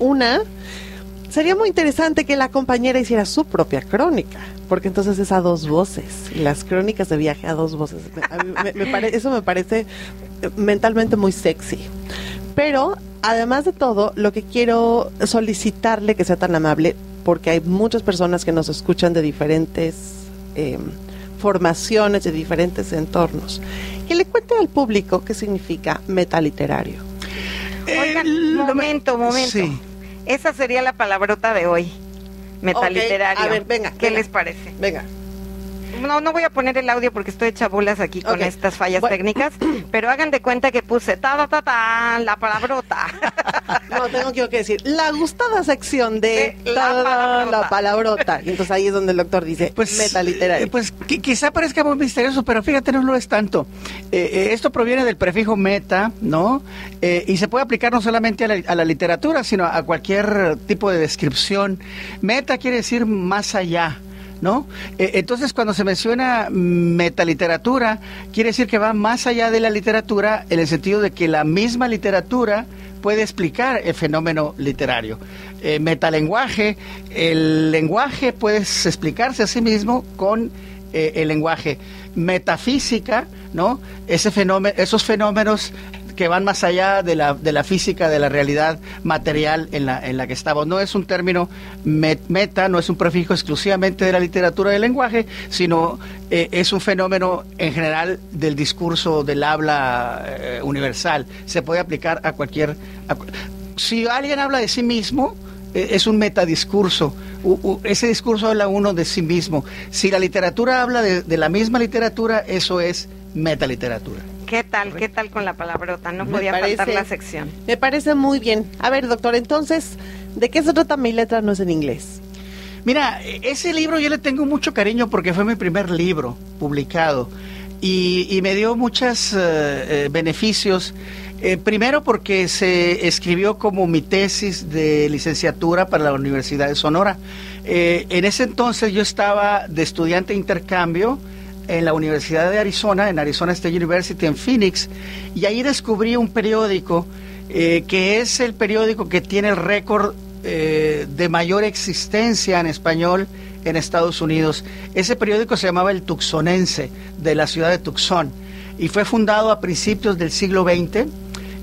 Una, sería muy interesante que la compañera hiciera su propia crónica, porque entonces es a dos voces, y las crónicas de viaje a dos voces. A mí eso me parece mentalmente muy sexy. Pero, además de todo, lo que quiero solicitarle que sea tan amable, porque hay muchas personas que nos escuchan de diferentes formaciones, de diferentes entornos, que le cuente al público qué significa metaliterario. Oigan, momento. Sí. Esa sería la palabrota de hoy, metaliterario. Okay. A ver, venga. ¿Qué les parece? Venga. No voy a poner el audio porque estoy hecha bolas aquí con estas fallas técnicas, pero hagan de cuenta que puse la palabrota. No, tengo que decir, la gustada sección de la palabrota. Y entonces ahí es donde el doctor dice, metaliterario. Pues quizá parezca muy misterioso, pero fíjate, no lo es tanto. Esto proviene del prefijo meta, ¿no? Y se puede aplicar no solamente a la literatura, sino a cualquier tipo de descripción. Meta quiere decir más allá, ¿no? Entonces, cuando se menciona metaliteratura, quiere decir que va más allá de la literatura, en el sentido de que la misma literatura puede explicar el fenómeno literario. Metalenguaje, el lenguaje puede explicarse a sí mismo con el lenguaje. Metafísica, ¿no? Esos fenómenos que van más allá de la física, de la realidad material en la que estamos. No es un término meta, no es un prefijo exclusivamente de la literatura del lenguaje, sino es un fenómeno en general del discurso, del habla universal. Se puede aplicar a cualquier... si alguien habla de sí mismo, es un metadiscurso. Ese discurso habla uno de sí mismo. Si la literatura habla de la misma literatura, eso es metaliteratura. ¿Qué tal con la palabrota? No podía faltar la sección. Me parece muy bien. A ver, doctor, entonces, ¿de qué se trata Mi letra no es en inglés? Mira, ese libro yo le tengo mucho cariño porque fue mi primer libro publicado y me dio muchos beneficios. Primero porque se escribió como mi tesis de licenciatura para la Universidad de Sonora. En ese entonces yo estaba de estudiante de intercambio en la Universidad de Arizona, en Arizona State University, en Phoenix, y ahí descubrí un periódico que es el periódico que tiene el récord de mayor existencia en español en Estados Unidos. Ese periódico se llamaba El Tucsonense, de la ciudad de Tucson, y fue fundado a principios del siglo XX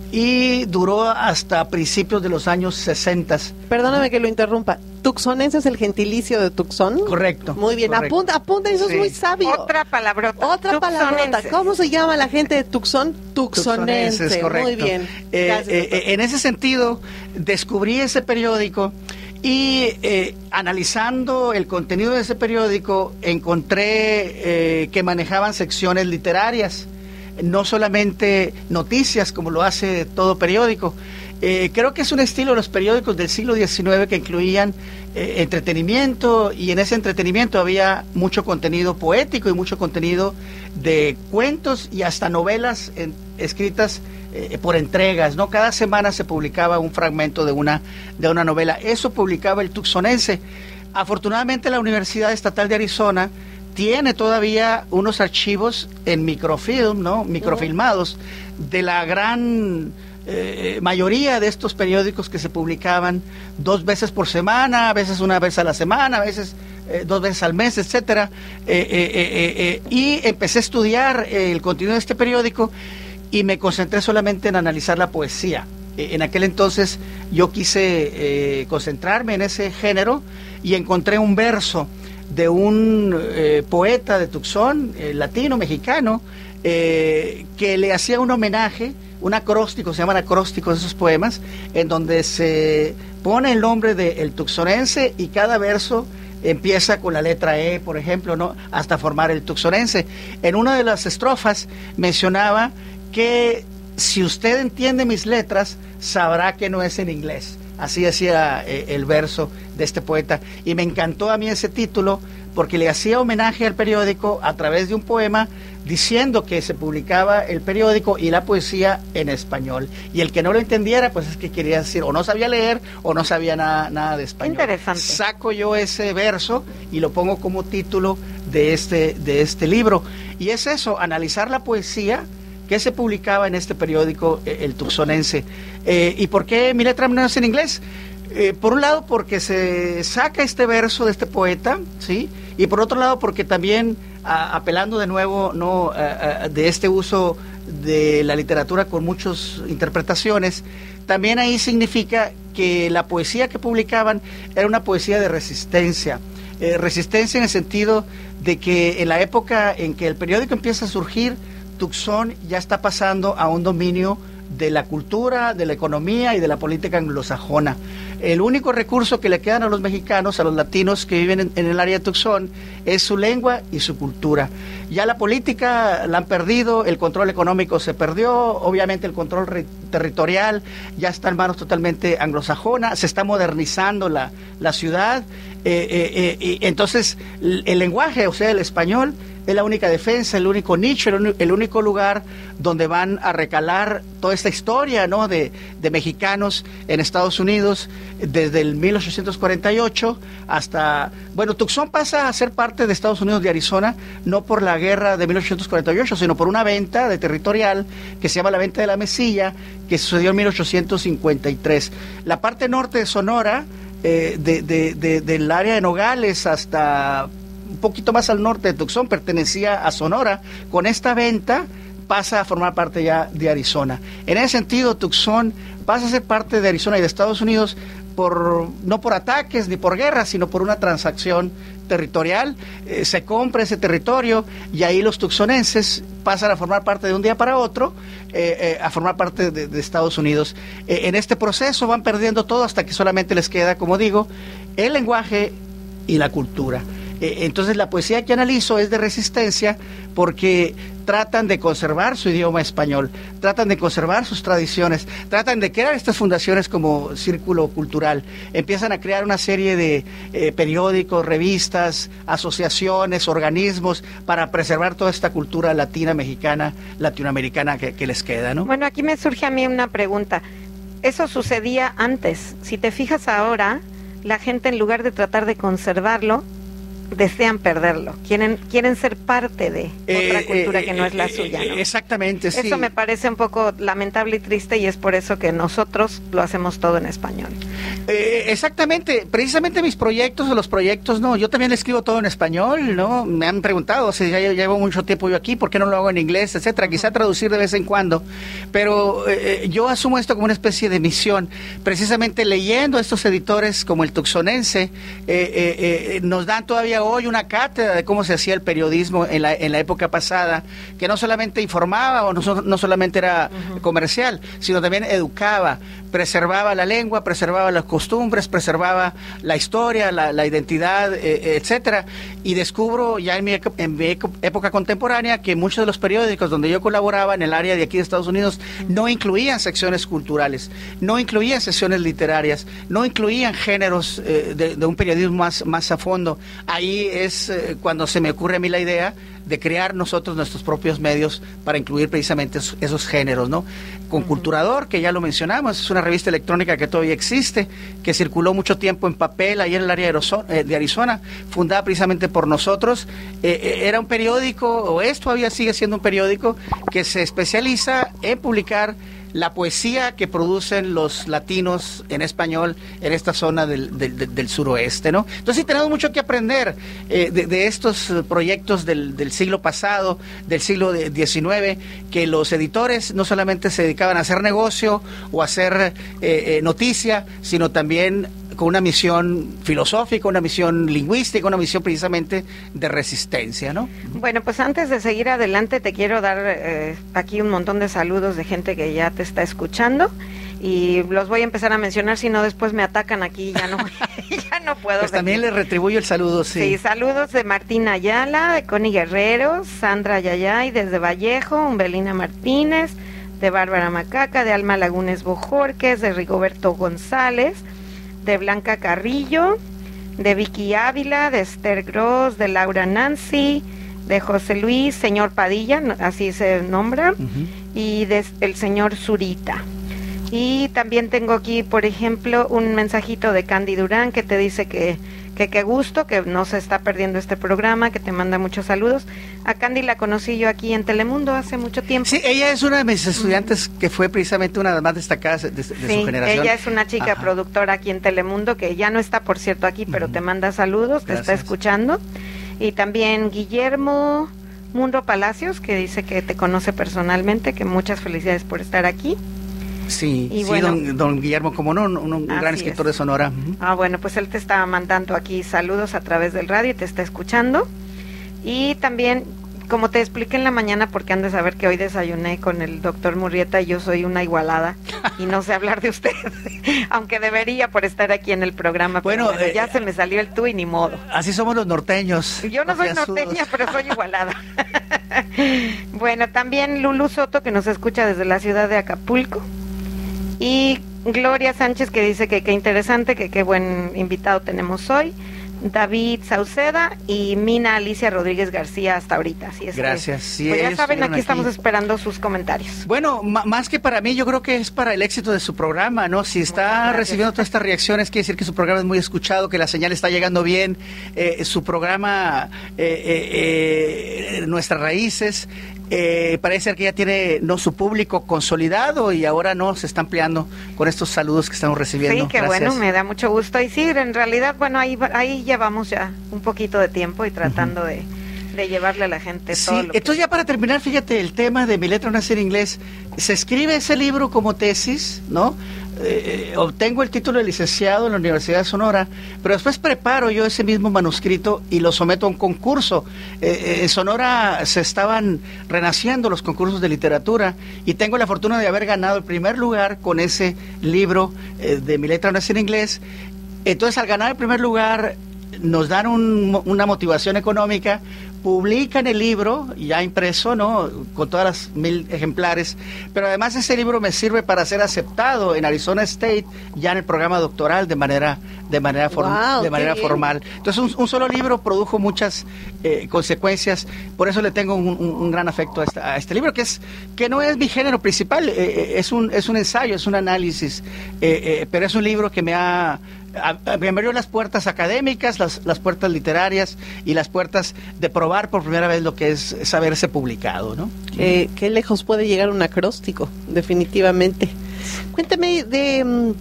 y duró hasta principios de los años 60. Perdóname que lo interrumpa. ¿Tucsonense es el gentilicio de Tucson? Correcto. Muy bien, correcto. apunta, eso sí. Es muy sabio. Otra palabrota. ¿Cómo se llama la gente de Tucson? Tucsonense. Correcto. Muy bien. En ese sentido, descubrí ese periódico y analizando el contenido de ese periódico, encontré que manejaban secciones literarias, no solamente noticias como lo hace todo periódico. Creo que es un estilo de los periódicos del siglo XIX que incluían entretenimiento, y en ese entretenimiento había mucho contenido poético y mucho contenido de cuentos y hasta novelas escritas por entregas, ¿no? Cada semana se publicaba un fragmento de una novela. Eso publicaba el Tucsonense. Afortunadamente la Universidad Estatal de Arizona tiene todavía unos archivos en microfilm, ¿no? Microfilmados de la gran mayoría de estos periódicos que se publicaban 2 veces por semana, a veces una vez a la semana, a veces 2 veces al mes, etcétera. Y empecé a estudiar el contenido de este periódico y me concentré solamente en analizar la poesía. En aquel entonces yo quise concentrarme en ese género y encontré un verso de un poeta de Tucson, latino, mexicano, que le hacía un homenaje, un acróstico, se llaman acrósticos esos poemas, en donde se pone el nombre del tucsonense y cada verso empieza con la letra E, por ejemplo, ¿no? Hasta formar el tucsonense. En una de las estrofas mencionaba que si usted entiende mis letras, sabrá que no es en inglés. Así decía el verso de este poeta, y me encantó a mí ese título porque le hacía homenaje al periódico a través de un poema diciendo que se publicaba el periódico y la poesía en español, y el que no lo entendiera pues es que quería decir o no sabía leer o no sabía nada de español. Interesante. Saco yo ese verso y lo pongo como título de este libro, y es eso, analizar la poesía que se publicaba en este periódico, el Tucsonense. ¿Y por qué mi letra no es en inglés? Por un lado porque se saca este verso de este poeta, ¿sí? Y por otro lado porque también, apelando de nuevo, ¿no?, de este uso de la literatura con muchas interpretaciones, también ahí significa que la poesía que publicaban era una poesía de resistencia. Resistencia en el sentido de que en la época en que el periódico empieza a surgir, Tucson ya está pasando a un dominio de la cultura, de la economía y de la política anglosajona. El único recurso que le quedan a los mexicanos, a los latinos que viven en el área de Tucson, es su lengua y su cultura. Ya la política la han perdido, el control económico se perdió, obviamente el control territorial ya está en manos totalmente anglosajonas, se está modernizando la ciudad, y entonces el lenguaje, o sea, el español, es la única defensa, el único nicho, el único lugar donde van a recalar toda esta historia, ¿no?, de mexicanos en Estados Unidos desde el 1848 hasta... Bueno, Tucson pasa a ser parte de Estados Unidos de Arizona, no por la guerra de 1848, sino por una venta de territorial que se llama la Venta de la Mesilla, que sucedió en 1853. La parte norte de Sonora, del área de Nogales hasta un poquito más al norte de Tucson, pertenecía a Sonora. Con esta venta pasa a formar parte ya de Arizona. En ese sentido, Tucson pasa a ser parte de Arizona y de Estados Unidos no por ataques ni por guerras, sino por una transacción territorial. Se compra ese territorio y ahí los tucsonenses pasan a formar parte de un día para otro, a formar parte de Estados Unidos. En este proceso van perdiendo todo hasta que solamente les queda, como digo, el lenguaje y la cultura. Entonces la poesía que analizo es de resistencia porque tratan de conservar su idioma español, tratan de conservar sus tradiciones, tratan de crear estas fundaciones como Círculo Cultural, empiezan a crear una serie de periódicos, revistas, asociaciones, organismos para preservar toda esta cultura latina, mexicana, latinoamericana que les queda, ¿no? Bueno, aquí me surge a mí una pregunta. Eso sucedía antes. Si te fijas ahora, la gente en lugar de tratar de conservarlo, desean perderlo, quieren ser parte de otra cultura que no es la suya, ¿no? Exactamente, sí. Eso me parece un poco lamentable y triste, y es por eso que nosotros lo hacemos todo en español. Exactamente, precisamente mis proyectos o los proyectos, no, yo también escribo todo en español, ¿no? Me han preguntado, o sea, ya llevo mucho tiempo yo aquí, ¿por qué no lo hago en inglés, etcétera? Quizá traducir de vez en cuando, pero yo asumo esto como una especie de misión, precisamente leyendo a estos editores como el tucsonense, nos dan todavía hoy una cátedra de cómo se hacía el periodismo en la época pasada, que no solamente informaba o no solamente era comercial, sino también educaba, preservaba la lengua, preservaba las costumbres, preservaba la historia, la identidad, etcétera. Y descubro ya en mi época contemporánea que muchos de los periódicos donde yo colaboraba en el área de aquí de Estados Unidos no incluían secciones culturales, no incluían secciones literarias, no incluían géneros de un periodismo más a fondo. Ahí es cuando se me ocurre a mí la idea de crear nosotros nuestros propios medios para incluir precisamente esos géneros, ¿no? Con Culturador, que ya lo mencionamos, es una revista electrónica que todavía existe, que circuló mucho tiempo en papel ahí en el área de Arizona, fundada precisamente por nosotros. Era un periódico, o esto todavía sigue siendo un periódico, que se especializa en publicar la poesía que producen los latinos en español en esta zona del suroeste, ¿no? Entonces sí tenemos mucho que aprender de estos proyectos del siglo pasado, del siglo XIX, que los editores no solamente se dedicaban a hacer negocio o a hacer noticia, sino también con una misión filosófica, una misión lingüística, una misión precisamente de resistencia, ¿no? Bueno, pues antes de seguir adelante te quiero dar aquí un montón de saludos de gente que ya te está escuchando, y los voy a empezar a mencionar, si no después me atacan aquí y ya no puedo. Pues también les retribuyo el saludo, sí. Sí, saludos de Martín Ayala, de Connie Guerrero, Sandra Yayay desde Vallejo, Umbelina Martínez, de Bárbara Macaca, de Alma Lagunes Bojorques, de Rigoberto González, de Blanca Carrillo, de Vicky Ávila, de Esther Gross, de Laura Nancy, de José Luis, señor Padilla, así se nombra, y del señor Zurita. Y también tengo aquí, por ejemplo, un mensajito de Candy Durán que te dice que qué gusto, que no se está perdiendo este programa, que te manda muchos saludos. A Candy la conocí yo aquí en Telemundo hace mucho tiempo. Sí, ella es una de mis estudiantes que fue precisamente una de las más destacadas de su generación. Ella es una chica productora aquí en Telemundo, que ya no está, por cierto, aquí, pero te manda saludos, te está escuchando. Y también Guillermo Mundo Palacios, que dice que te conoce personalmente, que muchas felicidades por estar aquí. Sí, y sí, bueno, don Guillermo, como no, un gran escritor de Sonora. Bueno, pues él te está mandando aquí saludos a través del radio y te está escuchando. Y también, como te expliqué en la mañana, porque han de saber que hoy desayuné con el doctor Murrieta y yo soy una igualada y no sé hablar de usted, aunque debería por estar aquí en el programa. Bueno, ya se me salió el tú y ni modo. Así somos los norteños. Yo no soy norteña, pero soy igualada. Bueno, también Lulu Soto, que nos escucha desde la ciudad de Acapulco. Y Gloria Sánchez, que dice que qué interesante, que qué buen invitado tenemos hoy. David Sauceda y Mina Alicia Rodríguez García hasta ahorita. Así es. Gracias. Sí, pues ya saben, aquí estamos esperando sus comentarios. Bueno, más que para mí, yo creo que es para el éxito de su programa, ¿no? Si está recibiendo todas estas reacciones, quiere decir que su programa es muy escuchado, que la señal está llegando bien, su programa, Nuestras Raíces, parece ser que ya tiene su público consolidado y ahora se está ampliando con estos saludos que estamos recibiendo. Sí, qué bueno, me da mucho gusto. Y sí, en realidad, bueno, ahí llevamos ya un poquito de tiempo y tratando de llevarle a la gente todo lo entonces ya para terminar, fíjate, el tema de Mi letra nace en inglés, se escribe ese libro como tesis, ¿no? Obtengo el título de licenciado en la Universidad de Sonora, pero después preparo yo ese mismo manuscrito y lo someto a un concurso. En Sonora se estaban renaciendo los concursos de literatura y tengo la fortuna de haber ganado el primer lugar con ese libro de Mi letra nace en inglés. Entonces, al ganar el primer lugar, nos dan una motivación económica, publican el libro ya impreso, ¿no?, con todas las 1000 ejemplares, pero además ese libro me sirve para ser aceptado en Arizona State ya en el programa doctoral de manera formal. Entonces un solo libro produjo muchas consecuencias, por eso le tengo un gran afecto a este libro, que no es mi género principal, es un ensayo, es un análisis, pero es un libro que me abrió las puertas académicas, las puertas literarias y las puertas de probar por primera vez lo que es saberse publicado, ¿no? Qué lejos puede llegar un acróstico, definitivamente. Cuéntame de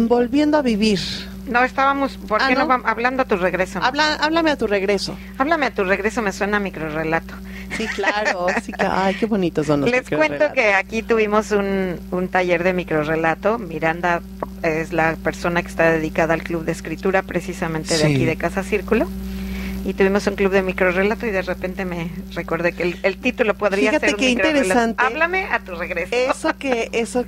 Volviendo a Vivir. No, estábamos, ¿por qué no vamos hablando a tu regreso? Háblame a tu regreso. Háblame a tu regreso, me suena a microrrelato. Sí, claro. Sí, ay, qué bonitos son los microrelatos. Les cuento que aquí tuvimos un taller de microrrelato. Miranda es la persona que está dedicada al club de escritura, precisamente de aquí de Casa Círculo. Y tuvimos un club de microrrelato y de repente me recordé que el título podría ser un microrrelato. Interesante. Háblame a tu regreso. Eso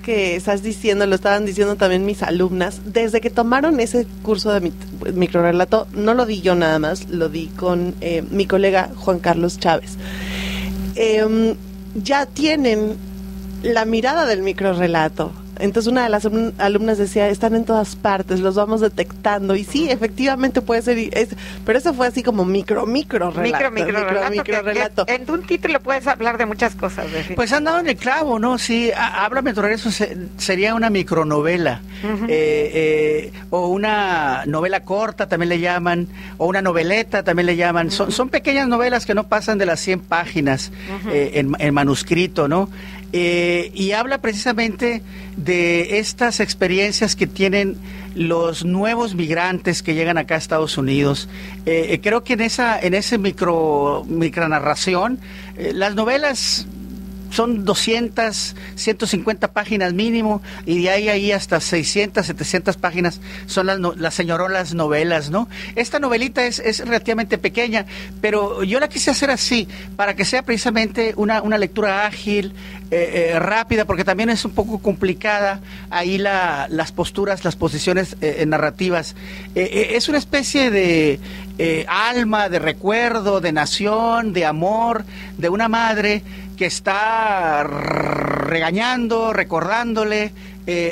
que estás diciendo, lo estaban diciendo también mis alumnas. Desde que tomaron ese curso de microrrelato, no lo di yo nada más, lo di con mi colega Juan Carlos Chávez. Ya tienen la mirada del microrrelato. Entonces una de las alumnas decía, están en todas partes, los vamos detectando. Y sí, efectivamente puede ser, pero eso fue así como microrrelato. Microrrelato. En un título puedes hablar de muchas cosas. Pues han dado en el clavo, ¿no? Sí, Háblame tu regreso sería una micronovela. O una novela corta también le llaman, o una noveleta también le llaman. Son pequeñas novelas que no pasan de las 100 páginas en manuscrito, ¿no? Y habla precisamente de estas experiencias que tienen los nuevos migrantes que llegan acá a Estados Unidos. Creo que en ese micronarración, las novelas son 200, 150 páginas mínimo, y de ahí hasta 600, 700 páginas son las señorolas novelas, ¿no? Esta novelita es relativamente pequeña, pero yo la quise hacer así, para que sea precisamente una lectura ágil, rápida, porque también es un poco complicada ahí las posturas, las posiciones narrativas. Es una especie de alma, de recuerdo, de nación, de amor, de una madre que está regañando, recordándole,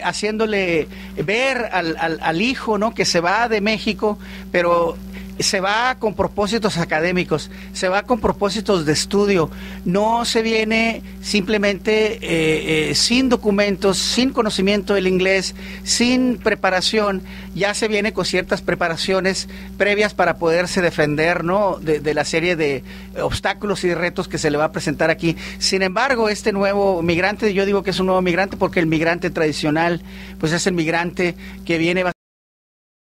haciéndole ver al hijo, ¿no?, que se va de México, pero se va con propósitos académicos, se va con propósitos de estudio, no se viene simplemente sin documentos, sin conocimiento del inglés, sin preparación, ya se viene con ciertas preparaciones previas para poderse defender, ¿no?, de la serie de obstáculos y retos que se le va a presentar aquí. Sin embargo, este nuevo migrante, yo digo que es un nuevo migrante porque el migrante tradicional, pues es el migrante que viene